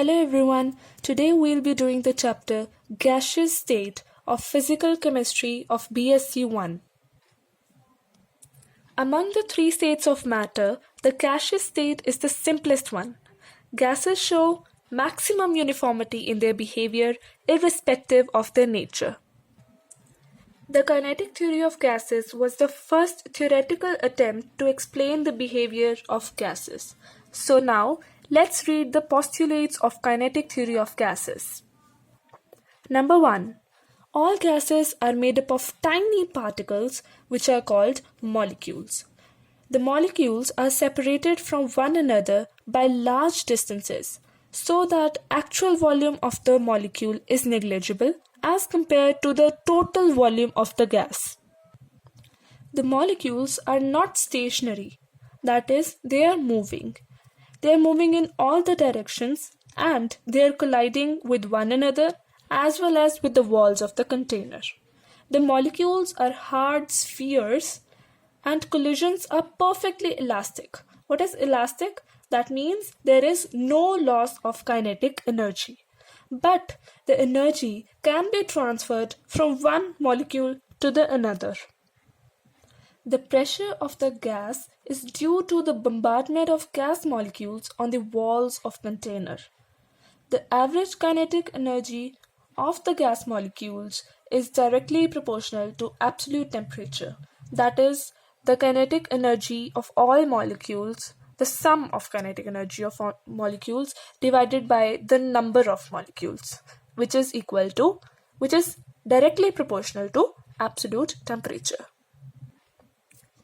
Hello everyone, today we'll be doing the chapter Gaseous State of Physical Chemistry of B.Sc 1. Among the three states of matter, the gaseous state is the simplest one. Gases show maximum uniformity in their behavior irrespective of their nature. The kinetic theory of gases was the first theoretical attempt to explain the behavior of gases. So now, let's read the postulates of kinetic theory of gases. Number 1. All gases are made up of tiny particles which are called molecules. The molecules are separated from one another by large distances so that actual volume of the molecule is negligible as compared to the total volume of the gas. The molecules are not stationary, that is, they are moving. They are moving in all the directions and they are colliding with one another as well as with the walls of the container. The molecules are hard spheres and collisions are perfectly elastic. What is elastic? That means there is no loss of kinetic energy. But the energy can be transferred from one molecule to the another. The pressure of the gas is due to the bombardment of gas molecules on the walls of container. The average kinetic energy of the gas molecules is directly proportional to absolute temperature. That is, the kinetic energy of all molecules, the sum of kinetic energy of all molecules divided by the number of molecules, which is directly proportional to absolute temperature.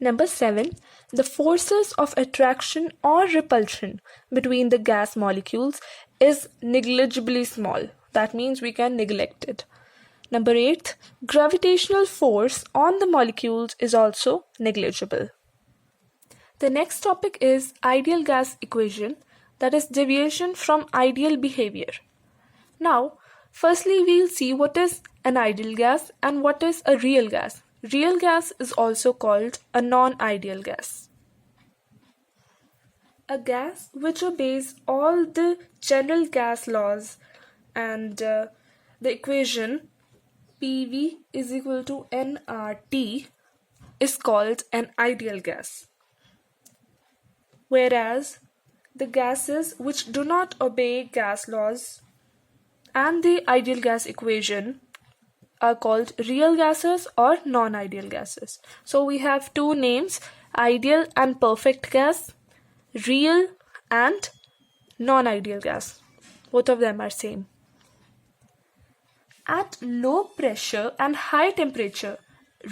Number 7. The forces of attraction or repulsion between the gas molecules is negligibly small. That means we can neglect it. Number 8. Gravitational force on the molecules is also negligible. The next topic is ideal gas equation, that is deviation from ideal behavior. Now, firstly we'll see what is an ideal gas and what is a real gas. Real gas is also called a non-ideal gas. A gas which obeys all the general gas laws and the equation PV is equal to nRT is called an ideal gas. Whereas the gases which do not obey gas laws and the ideal gas equation are called real gases or non-ideal gases. So we have two names, ideal and perfect gas, real and non-ideal gas. Both of them are same. At low pressure and high temperature,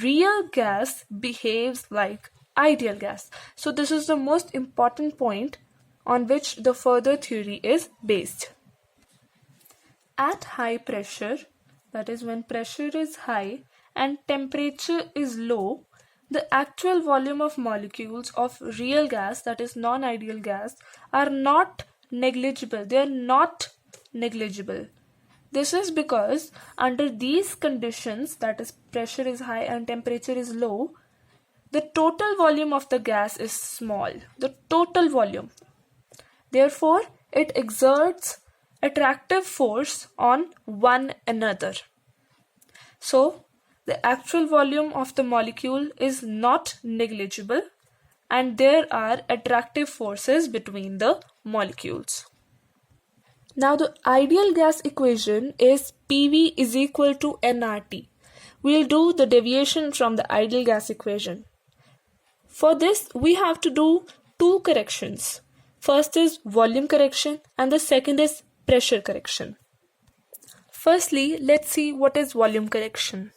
real gas behaves like ideal gas. So this is the most important point on which the further theory is based. At high pressure, that is when pressure is high and temperature is low, the actual volume of molecules of real gas, that is non-ideal gas, are not negligible. They are not negligible. This is because under these conditions, that is pressure is high and temperature is low, the total volume of the gas is small. The total volume. Therefore, it exerts attractive force on one another. So, the actual volume of the molecule is not negligible and there are attractive forces between the molecules. Now the ideal gas equation is PV is equal to nRT. We'll do the deviation from the ideal gas equation. For this, we have to do two corrections. First is volume correction and the second is pressure correction. Firstly, let's see what is volume correction.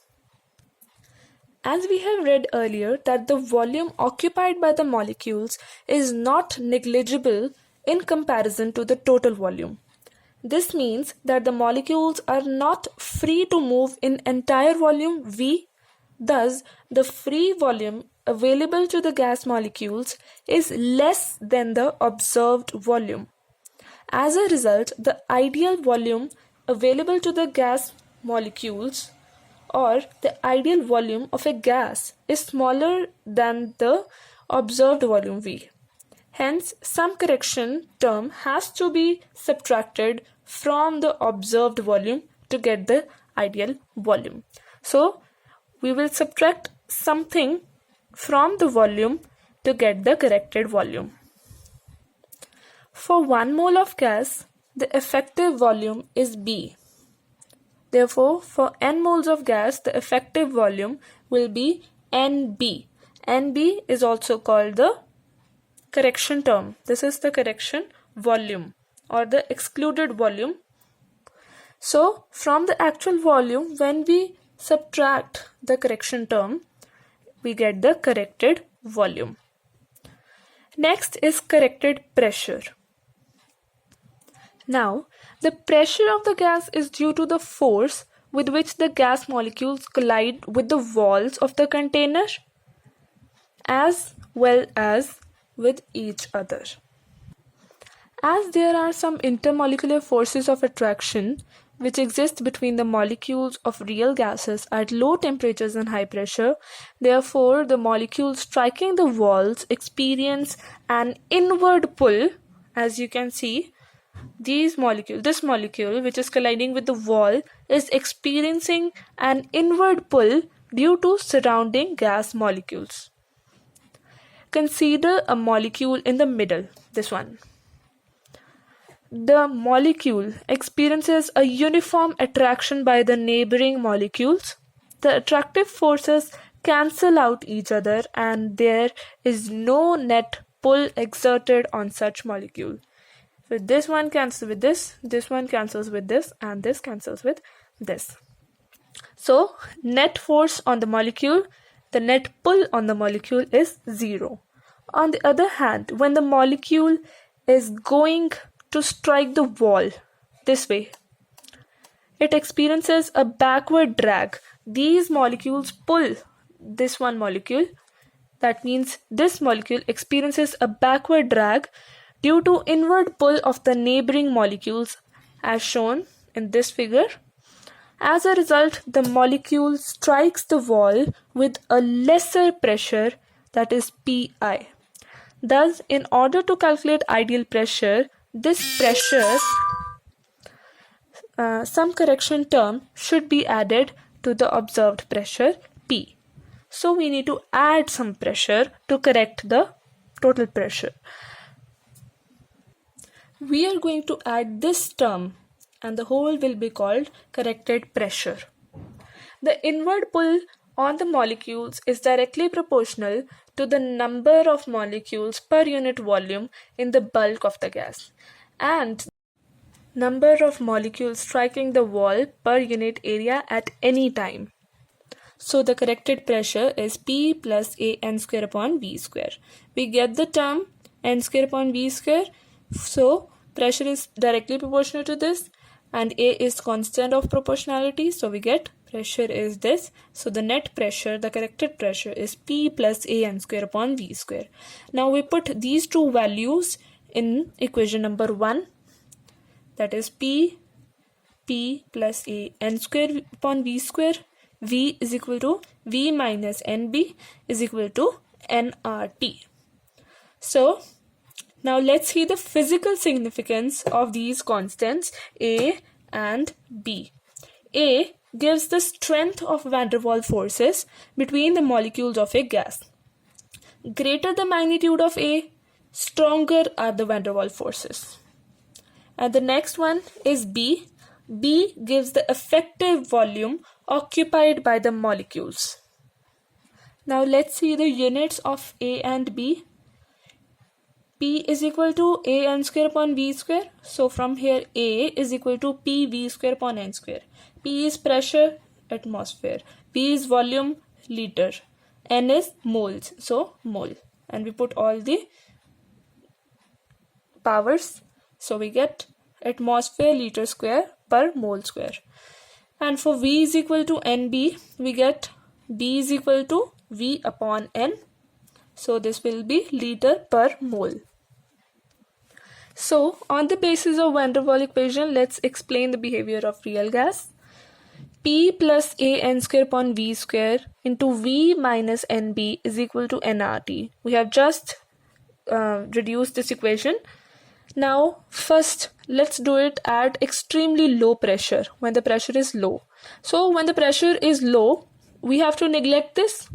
As we have read earlier that the volume occupied by the molecules is not negligible in comparison to the total volume. This means that the molecules are not free to move in entire volume V. Thus, the free volume available to the gas molecules is less than the observed volume. As a result, the ideal volume available to the gas molecules or the ideal volume of a gas is smaller than the observed volume V. Hence, some correction term has to be subtracted from the observed volume to get the ideal volume. So we will subtract something from the volume to get the corrected volume. For 1 mole of gas, the effective volume is B. Therefore, for n moles of gas, the effective volume will be NB. NB is also called the correction term. This is the correction volume or the excluded volume. So, from the actual volume, when we subtract the correction term, we get the corrected volume. Next is corrected pressure. Now, the pressure of the gas is due to the force with which the gas molecules collide with the walls of the container as well as with each other. As there are some intermolecular forces of attraction which exist between the molecules of real gases at low temperatures and high pressure, therefore the molecules striking the walls experience an inward pull. As you can see, this molecule which is colliding with the wall is experiencing an inward pull due to surrounding gas molecules. Consider a molecule in the middle, this one. The molecule experiences a uniform attraction by the neighboring molecules. The attractive forces cancel out each other and there is no net pull exerted on such molecule. So this one cancels with this one cancels with this, and this cancels with this. So net force on the molecule, the net pull on the molecule is 0. On the other hand, when the molecule is going to strike the wall this way, it experiences a backward drag. These molecules pull this one molecule. That means this molecule experiences a backward drag due to inward pull of the neighboring molecules as shown in this figure. As a result, the molecule strikes the wall with a lesser pressure, that is Pi. Thus, in order to calculate ideal pressure, this pressure, some correction term should be added to the observed pressure P. So we need to add some pressure to correct the total pressure. We are going to add this term and the whole will be called corrected pressure. The inward pull on the molecules is directly proportional to the number of molecules per unit volume in the bulk of the gas and number of molecules striking the wall per unit area at any time. So the corrected pressure is P plus A n square upon V square. We get the term n square upon V square. So pressure is directly proportional to this and A is constant of proportionality. So we get pressure is this. So the net pressure, the corrected pressure is P plus A n square upon V square. Now we put these two values in equation number 1. That is P plus A n square upon V square. V is equal to V minus NB is equal to nRT. So now let's see the physical significance of these constants A and B. A gives the strength of van der Waals forces between the molecules of a gas. Greater the magnitude of A, stronger are the van der Waals forces. And the next one is B. B gives the effective volume occupied by the molecules. Now let's see the units of A and B. P is equal to A n square upon V square. So from here A is equal to P V square upon n square. P is pressure, atmosphere. P is volume, liter. N is moles, so mole. And we put all the powers. So we get atmosphere liter square per mole square. And for V is equal to NB, we get B is equal to V upon N. So this will be liter per mole. So on the basis of van der Waals equation, let's explain the behavior of real gas. P plus A n square upon V square into V minus NB is equal to nRT. We have just reduced this equation. Now, first, let's do it at extremely low pressure, when the pressure is low. So, when the pressure is low, we have to neglect this.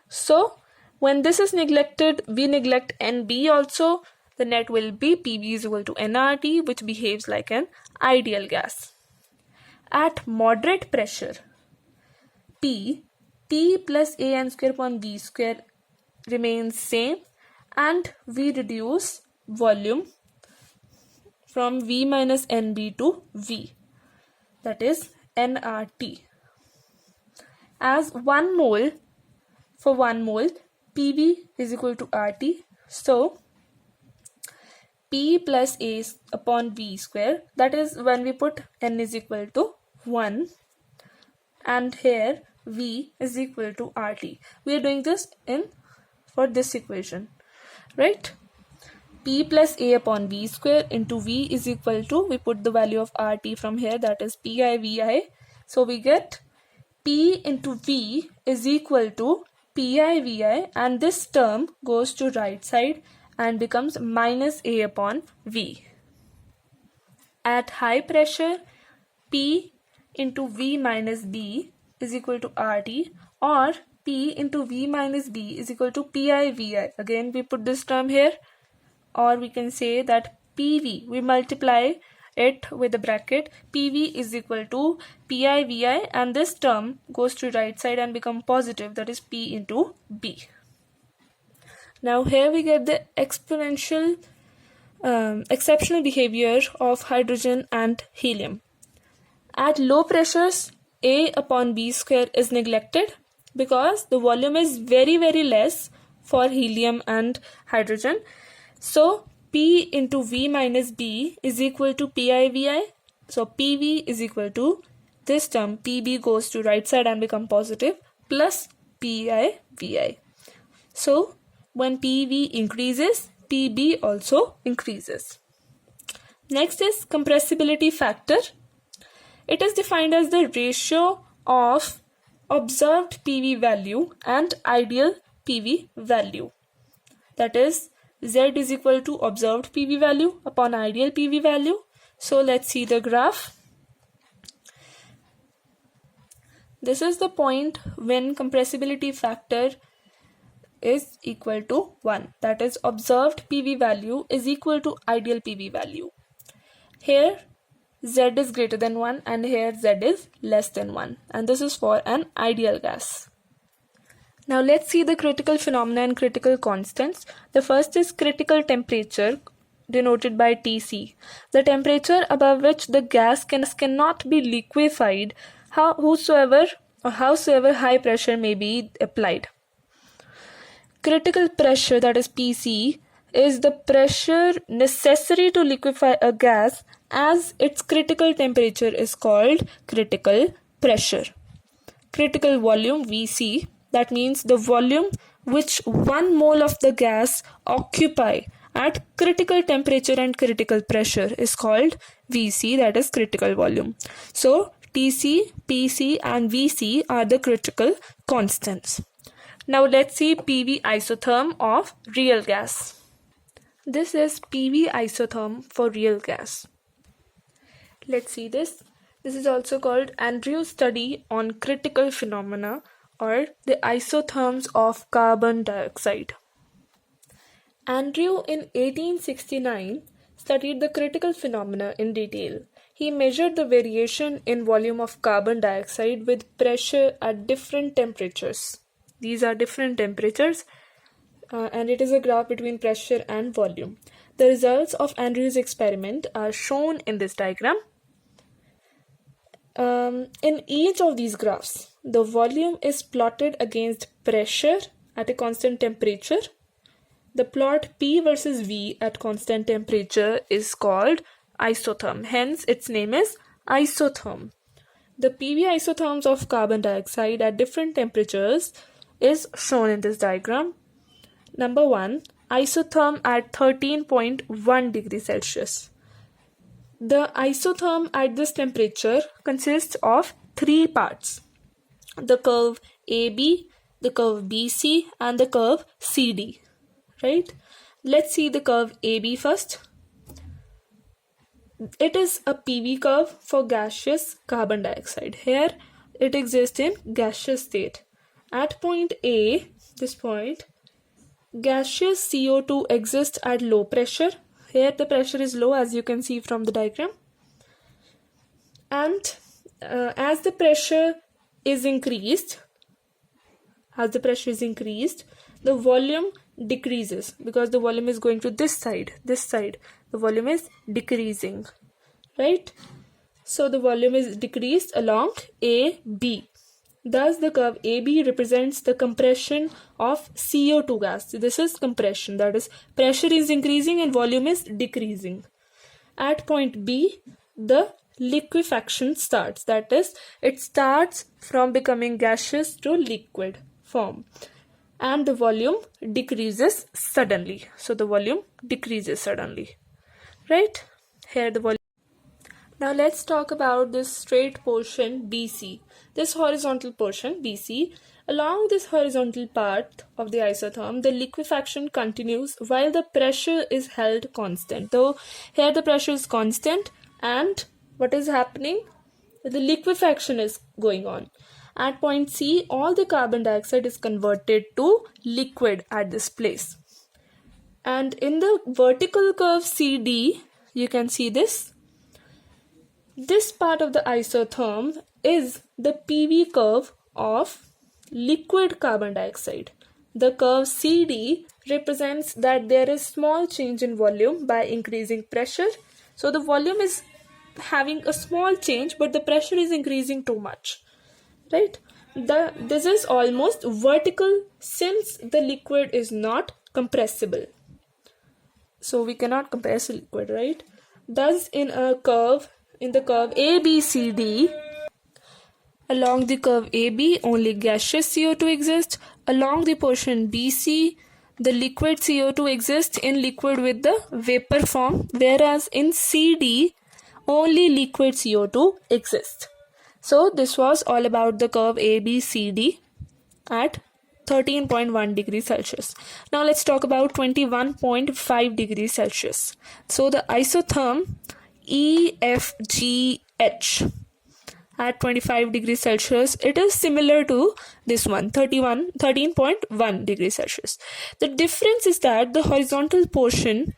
So, when this is neglected, we neglect NB also. The net will be PV is equal to nRT, which behaves like an ideal gas. At moderate pressure, P plus AN square upon V square remains same, and we reduce volume from V minus NB to V, that is nRT. As 1 mole, for 1 mole, PV is equal to RT. So, P plus A upon V square, that is when we put N is equal to 1, and here V is equal to RT. We are doing this for this equation, right? P plus A upon V square into V is equal to, we put the value of RT from here, that is PI VI. So we get P into V is equal to PI VI, and this term goes to right side and becomes minus A upon V. At high pressure, P into V minus B is equal to RT, or P into V minus B is equal to PI VI. Again, we put this term here, or we can say that PV, we multiply it with a bracket, PV is equal to PI VI, and this term goes to right side and become positive, that is P into B. Now here we get the exponential exceptional behavior of hydrogen and helium. At low pressures, A upon B square is neglected because the volume is very less for helium and hydrogen. So P into V minus B is equal to PI VI. So PV is equal to this term, PB goes to right side and become positive, plus PI VI. So when PV increases, PB also increases. Next is compressibility factor. It is defined as the ratio of observed PV value and ideal PV value. That is, Z is equal to observed PV value upon ideal PV value. So let's see the graph. This is the point when compressibility factor is equal to 1. That is, observed PV value is equal to ideal PV value. Here Z is greater than 1 and here Z is less than 1, and this is for an ideal gas. Now let's see the critical phenomena and critical constants. The first is critical temperature, denoted by Tc. The temperature above which the gas cannot be liquefied howsoever high pressure may be applied. Critical pressure, that is Pc, is the pressure necessary to liquefy a gas, as its critical temperature is called critical pressure. Critical volume, Vc, that means the volume which 1 mole of the gas occupy at critical temperature and critical pressure is called Vc, that is critical volume. So Tc, Pc and Vc are the critical constants. Now let's see PV isotherm of real gas. This is PV isotherm for real gas. Let's see this. This is also called Andrew's study on critical phenomena, or the isotherms of carbon dioxide. Andrew in 1869 studied the critical phenomena in detail. He measured the variation in volume of carbon dioxide with pressure at different temperatures. These are different temperatures, and it is a graph between pressure and volume. The results of Andrew's experiment are shown in this diagram. In each of these graphs, the volume is plotted against pressure at a constant temperature. The plot P versus V at constant temperature is called isotherm. Hence, its name is isotherm. The PV isotherms of carbon dioxide at different temperatures is shown in this diagram. Number 1, isotherm at 13.1 degrees Celsius. The isotherm at this temperature consists of 3 parts: the curve AB, the curve BC, and the curve CD. Right? Let's see the curve AB first. It is a PV curve for gaseous carbon dioxide. Here it exists in gaseous state. At point A, this point, gaseous CO2 exists at low pressure. Here the pressure is low, as you can see from the diagram. And as the pressure is increased, the volume decreases, because the volume is going to this side, the volume is decreasing, right? So the volume is decreased along AB. Thus the curve AB represents the compression of CO2 gas. This is compression, that is, pressure is increasing and volume is decreasing. At point B, the liquefaction starts, that is, it starts from becoming gaseous to liquid form, and the volume decreases suddenly. So the volume decreases suddenly, right? Here the volume. Now let's talk about this straight portion BC. This horizontal portion BC, along this horizontal part of the isotherm, the liquefaction continues while the pressure is held constant. So here the pressure is constant, and what is happening? The liquefaction is going on. At point C, all the carbon dioxide is converted to liquid at this place. And in the vertical curve CD, you can see this. This part of the isotherm is the PV curve of liquid carbon dioxide. The curve CD represents that there is small change in volume by increasing pressure. So the volume is having a small change, but the pressure is increasing too much, right? This is almost vertical, since the liquid is not compressible. So we cannot compress a liquid, right? Thus in the curve ABCD, along the curve AB, only gaseous CO2 exists. Along the portion BC, the liquid CO2 exists in liquid with the vapor form, whereas in CD, only liquid CO2 exists. So this was all about the curve ABCD at 13.1 degrees Celsius. Now let's talk about 21.5 degrees Celsius. So the isotherm EFGH at 25 degrees Celsius, it is similar to this one, 13.1 degrees Celsius. The difference is that the horizontal portion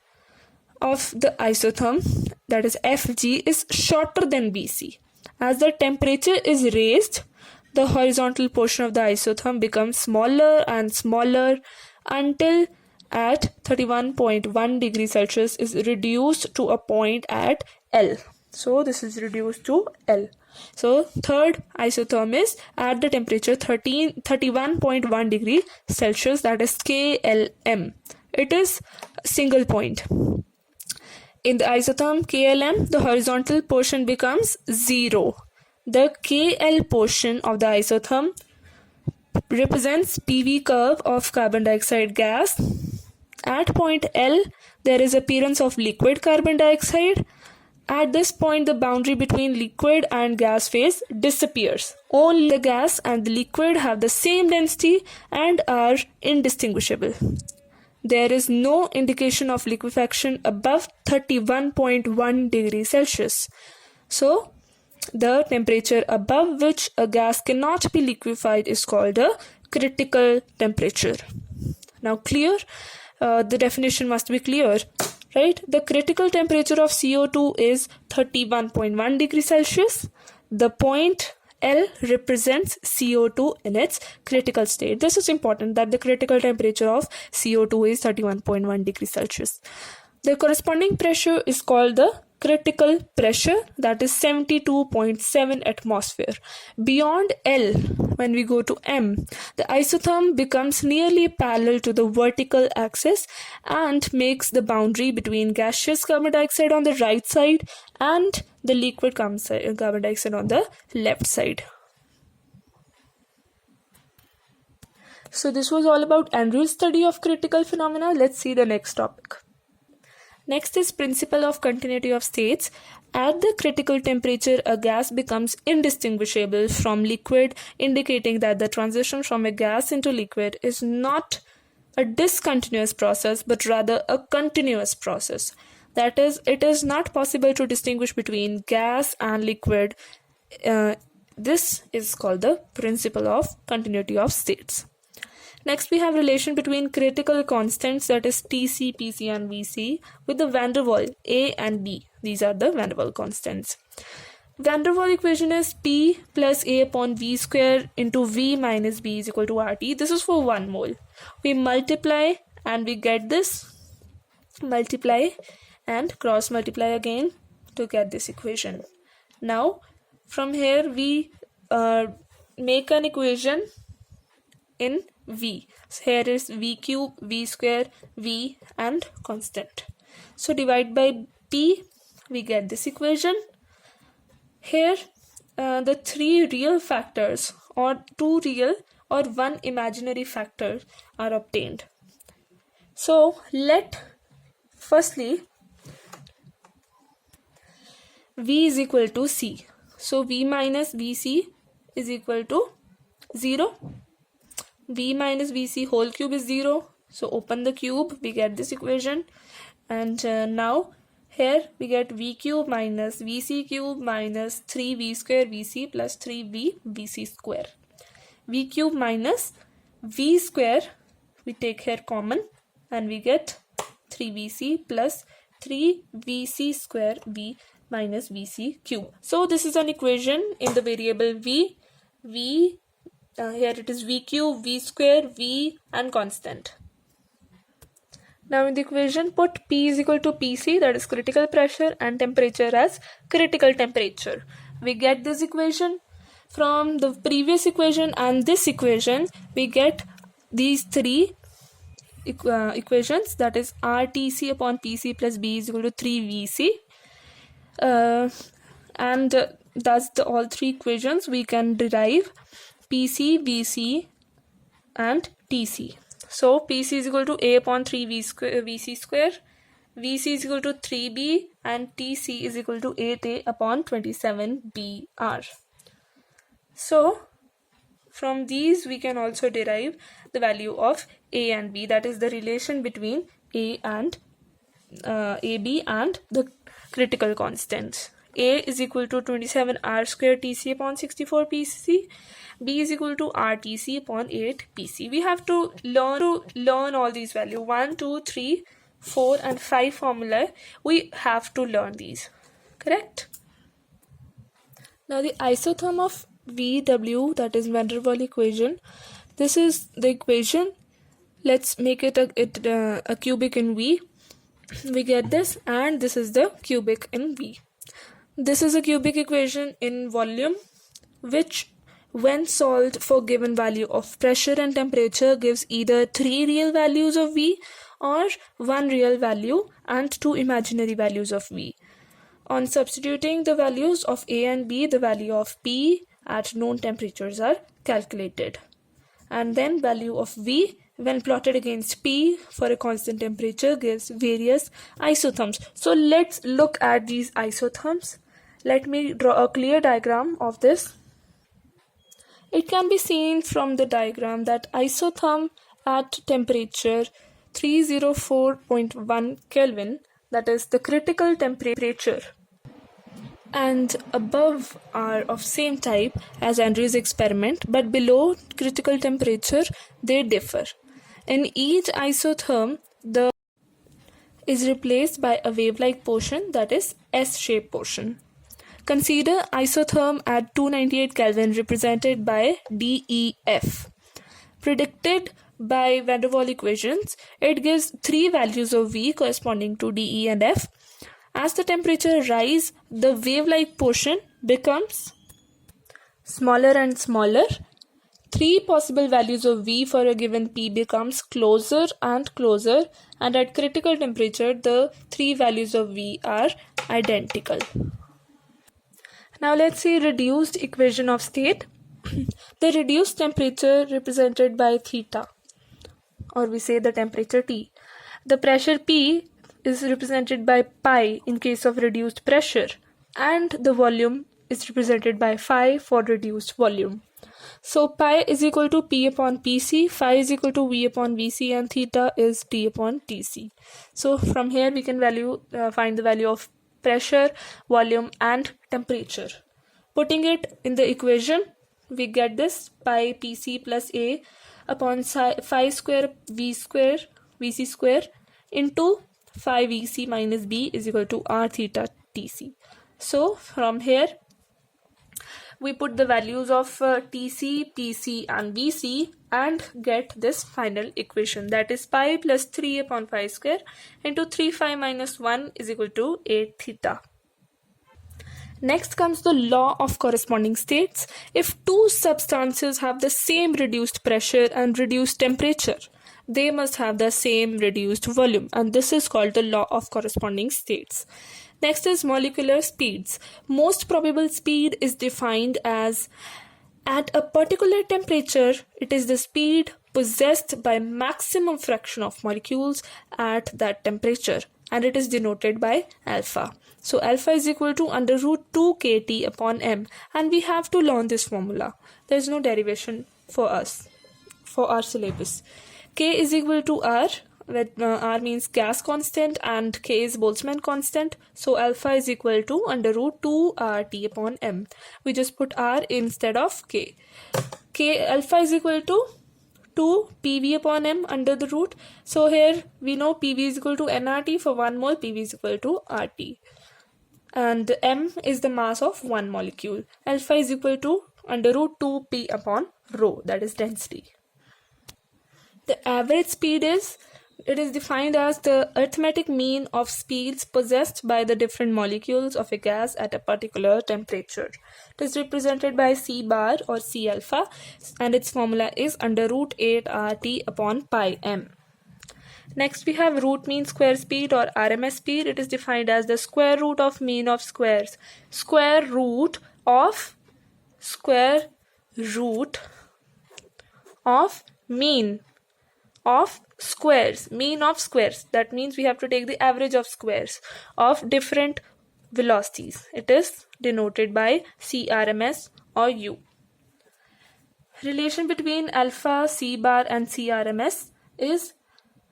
of the isotherm, that is FG, is shorter than BC. As the temperature is raised, the horizontal portion of the isotherm becomes smaller and smaller until at 31.1 degrees Celsius is reduced to a point at L. So this is reduced to L. So third isotherm is at the temperature 31.1 degree Celsius, that is KLM. It is single point. In the isotherm KLM, the horizontal portion becomes 0. The KL portion of the isotherm represents PV curve of carbon dioxide gas. At point L, there is appearance of liquid carbon dioxide. At this point, the boundary between liquid and gas phase disappears. Only the gas and the liquid have the same density and are indistinguishable. There is no indication of liquefaction above 31.1 degrees Celsius. So, the temperature above which a gas cannot be liquefied is called a critical temperature. Now, clear? The definition must be clear, right? The critical temperature of CO2 is 31.1 degrees Celsius. The point L represents CO2 in its critical state. This is important, that the critical temperature of CO2 is 31.1 degrees Celsius. The corresponding pressure is called the critical pressure, that is 72.7 atmosphere. Beyond L, when we go to M, the isotherm becomes nearly parallel to the vertical axis and makes the boundary between gaseous carbon dioxide on the right side and the liquid carbon dioxide on the left side. So this was all about Andrew's study of critical phenomena. Let's see the next topic. Next is principle of continuity of states. At the critical temperature, a gas becomes indistinguishable from liquid, indicating that the transition from a gas into liquid is not a discontinuous process, but rather a continuous process. That is, it is not possible to distinguish between gas and liquid. This is called the principle of continuity of states. Next, we have relation between critical constants, that is Tc, Pc and Vc, with the van der Waals A and B. These are the van der Waals constants. Van der Waals equation is P plus A upon V square into V minus B is equal to RT. This is for 1 mole. We multiply and we get this. Multiply and cross multiply again to get this equation. Now, from here we make an equation in V. So here is V cube, V square, V and constant. So divide by P, we get this equation. Here the 3 real factors or 2 real or 1 imaginary factor are obtained. So let firstly V is equal to C. So V minus Vc is equal to 0. V minus Vc whole cube is 0. So open the cube, we get this equation. And now here we get V cube minus Vc cube minus 3V square Vc plus 3V Vc square. V cube minus V square, we take here common and we get 3Vc plus 3Vc square V minus Vc cube. So this is an equation in the variable V. Here it is V cube, V square, V and constant. Now in the equation put P is equal to Pc, that is critical pressure, and temperature as critical temperature. We get this equation. From the previous equation and this equation we get these 3 equations, that is RTC upon PC plus B is equal to 3VC. And thus all 3 equations we can derive PC, VC and TC. So PC is equal to A upon 3V square, VC square, VC is equal to 3B and TC is equal to 8A upon 27BR. So from these we can also derive the value of A and B, that is the relation between A and AB and the critical constants. A is equal to 27R square TC upon 64 PC. B is equal to RTC upon 8 PC. We have to learn all these values. 1, 2, 3, 4 and 5 formula. We have to learn these. Correct? Now the isotherm of VW, that is van der Waals equation. This is the equation. Let's make it a cubic in V. We get this, and this is the cubic in V. This is a cubic equation in volume, which when solved for given value of pressure and temperature gives either 3 real values of V or 1 real value and 2 imaginary values of V. On substituting the values of A and B, the value of P at known temperatures are calculated. And then value of V when plotted against P for a constant temperature gives various isotherms. So let's look at these isotherms. Let me draw a clear diagram of this. It can be seen from the diagram that isotherm at temperature 304.1 Kelvin, that is the critical temperature, and above are of same type as Andrew's experiment, but below critical temperature they differ. In each isotherm, the is replaced by a wave-like portion, that is S-shaped portion. Consider isotherm at 298 Kelvin represented by DEF. Predicted by van der Waals equations, it gives 3 values of V corresponding to DE and F. As the temperature rises, the wave-like portion becomes smaller and smaller. 3 possible values of V for a given P becomes closer and closer, and at critical temperature, the 3 values of V are identical. Now let's see reduced equation of state. The reduced temperature represented by theta, or we say the temperature T. The pressure P is represented by pi in case of reduced pressure, and the volume is represented by phi for reduced volume. So pi is equal to P upon PC, phi is equal to V upon VC, and theta is T upon TC. So from here we can find the value of pressure, volume, and temperature. Putting it in the equation, we get this pi PC plus A upon phi square VC square into phi VC minus B is equal to R theta TC. So from here we put the values of TC, PC and VC and get this final equation, that is pi plus 3 upon phi square into 3 phi minus 1 is equal to 8 theta. Next comes the law of corresponding states. If two substances have the same reduced pressure and reduced temperature, they must have the same reduced volume, and this is called the law of corresponding states. Next is molecular speeds. Most probable speed is defined as at a particular temperature, it is the speed possessed by maximum fraction of molecules at that temperature, and it is denoted by alpha. So alpha is equal to under root 2 kT upon m, and we have to learn this formula. There is no derivation for us, for our syllabus. K is equal to R, where R means gas constant and K is Boltzmann constant. So alpha is equal to under root 2 RT upon M. We just put R instead of K. Alpha is equal to 2 PV upon M under the root. So here we know PV is equal to nRT. For 1 mole, PV is equal to RT. And M is the mass of 1 molecule. Alpha is equal to under root 2 P upon rho, that is density. The average speed is defined as the arithmetic mean of speeds possessed by the different molecules of a gas at a particular temperature. It is represented by C bar or C alpha, and its formula is under root 8 RT upon pi m. Next we have root mean square speed or RMS speed. It is defined as the square root of mean of squares. Square root of mean of squares, that means we have to take the average of squares of different velocities. It is denoted by CRMS or U. Relation between alpha, C bar and CRMS is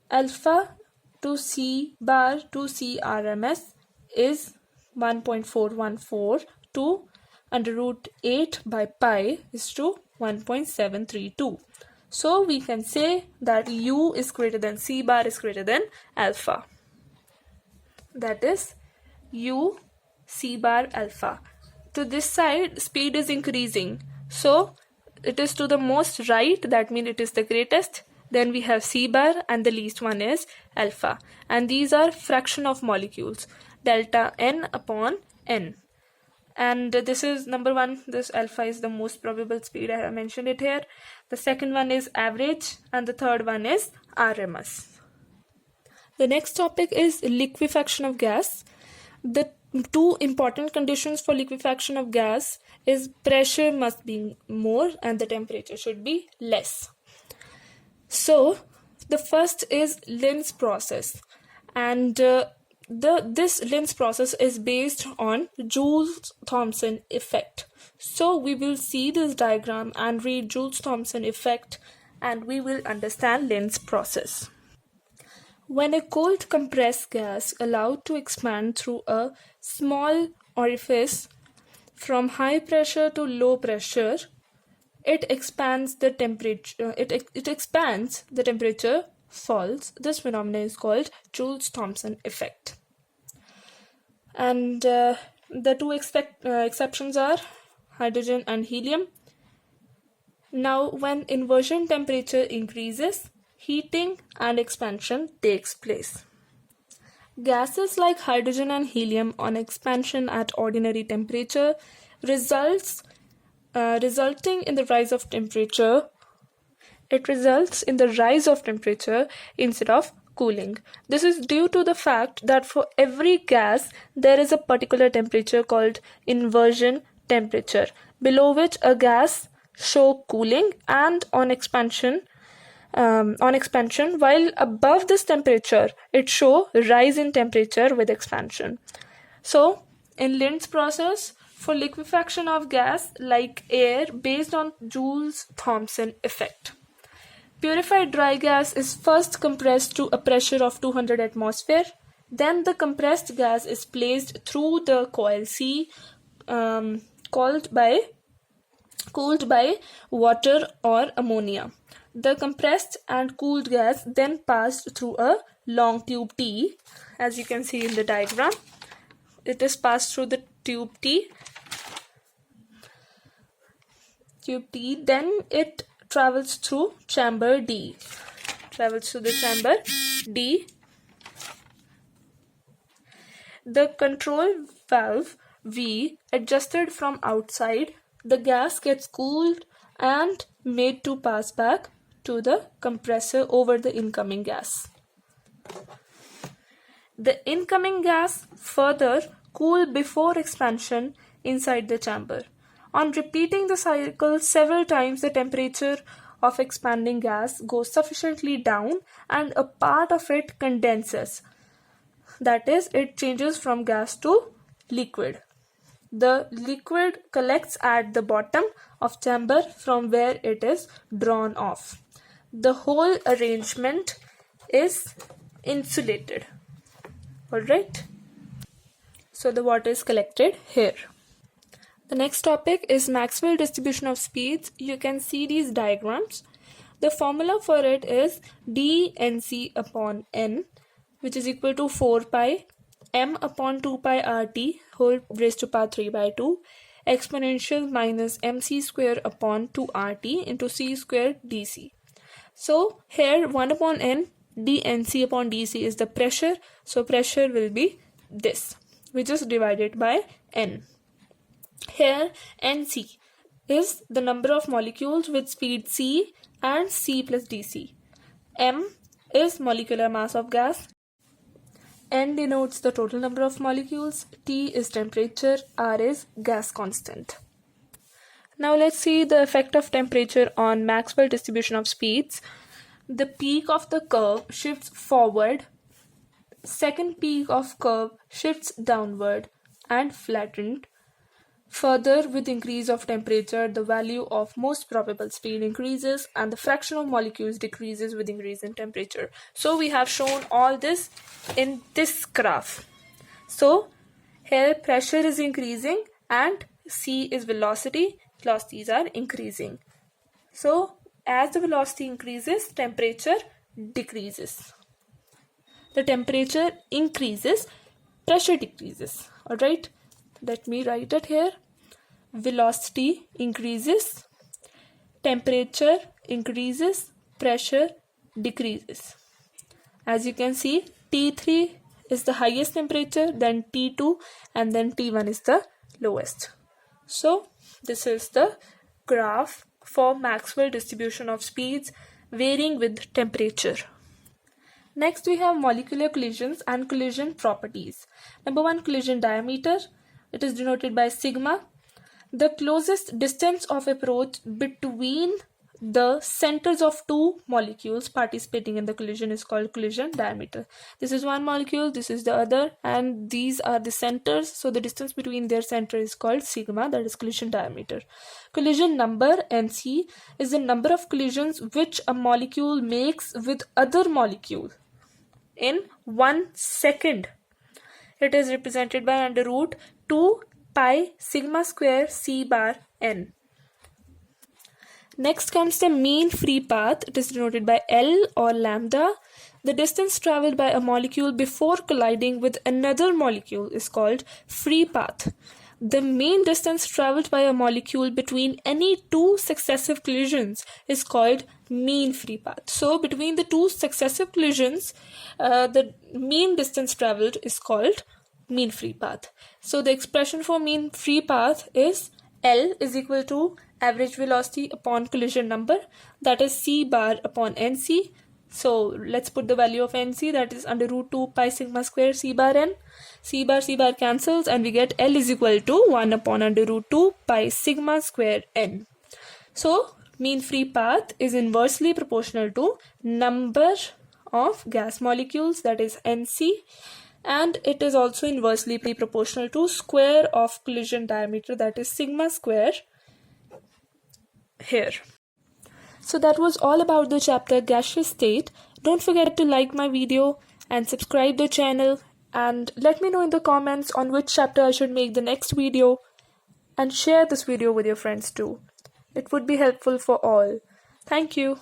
alpha to C bar to CRMS is 1.414 to under root 8 by pi is to 1.732. So we can say that U is greater than C bar is greater than alpha. That is U C bar alpha. To this side, speed is increasing. So it is to the most right, that means it is the greatest. Then we have C bar and the least one is alpha. And these are fraction of molecules, delta N upon N. And this is number 1, this alpha is the most probable speed, I have mentioned it here. The second one is average and the third one is RMS. The next topic is liquefaction of gas. The two important conditions for liquefaction of gas is pressure must be more and the temperature should be less. So the first is Lenz's process, and this Lenz's process is based on Joule-Thomson effect. So we will see this diagram and read Joule-Thomson effect and we will understand Lenz's process. When a cold compressed gas allowed to expand through a small orifice from high pressure to low pressure, it expands the temperature. It expands, the temperature falls. This phenomenon is called Joule-Thomson effect. And the two exceptions are hydrogen and helium. Now, when inversion temperature increases, heating and expansion takes place. Gases like hydrogen and helium on expansion at ordinary temperature resulting in the rise of temperature. It results in the rise of temperature instead of cooling. This is due to the fact that for every gas there is a particular temperature called inversion temperature, below which a gas show cooling, and on expansion, while above this temperature it show rise in temperature with expansion. So in Lenz's process, for liquefaction of gas like air based on Joule-Thomson effect. Purified dry gas is first compressed to a pressure of 200 atmosphere. Then the compressed gas is placed through the coil C, cooled by water or ammonia. The compressed and cooled gas then passed through a long tube T, as you can see in the diagram. It is passed through the tube T. Then it travels through chamber D. The control valve V adjusted from outside. The gas gets cooled and made to pass back to the compressor over the incoming gas. The incoming gas further cooled before expansion inside the chamber. On repeating the cycle several times, the temperature of expanding gas goes sufficiently down and a part of it condenses. That is, it changes from gas to liquid. The liquid collects at the bottom of chamber from where it is drawn off. The whole arrangement is insulated. Alright? So the water is collected here. The next topic is Maxwell distribution of speeds. You can see these diagrams. The formula for it is dNc upon n, which is equal to 4 pi m upon 2 pi rt whole raised to power 3 by 2 exponential minus mc square upon 2 rt into c square dc. So here 1 upon n dNc upon dc is the pressure. So pressure will be this, which is divided by n. Here Nc is the number of molecules with speed c and c plus dc. M is molecular mass of gas. N denotes the total number of molecules. T is temperature. R is gas constant. Now let's see the effect of temperature on Maxwell distribution of speeds. The peak of the curve shifts forward. Second peak of curve shifts downward and flattened. Further, with increase of temperature, the value of most probable speed increases and the fraction of molecules decreases with increase in temperature. So we have shown all this in this graph. So here pressure is increasing and c is velocity. Velocities are increasing. So as the velocity increases, temperature decreases. The temperature increases, pressure decreases. Alright, let me write it here. Velocity increases, temperature increases, pressure decreases. As you can see, T3 is the highest temperature, then T2, and then T1 is the lowest. So this is the graph for Maxwell distribution of speeds varying with temperature. Next we have molecular collisions and collision properties. Number 1, collision diameter. It is denoted by sigma. The closest distance of approach between the centers of two molecules participating in the collision is called collision diameter. This is one molecule, this is the other, and these are the centers. So the distance between their center is called sigma, that is collision diameter. Collision number, Nc, is the number of collisions which a molecule makes with other molecule in 1 second. It is represented by under root 2 pi sigma square c bar n. Next comes the mean free path. It is denoted by L or lambda. The distance traveled by a molecule before colliding with another molecule is called free path. The mean distance traveled by a molecule between any two successive collisions is called mean free path. So between the two successive collisions, the mean distance traveled is called mean free path. So the expression for mean free path is L is equal to average velocity upon collision number, that is c bar upon nc. So let's put the value of nc, that is under root 2 pi sigma square c bar n. C bar cancels and we get L is equal to 1 upon under root 2 pi sigma square n. So mean free path is inversely proportional to number of gas molecules, that is nc, and it is also inversely proportional to square of collision diameter, that is sigma square here. So that was all about the chapter gaseous state. Don't forget to like my video and subscribe the channel, and let me know in the comments on which chapter I should make the next video, and share this video with your friends too. It would be helpful for all. Thank you.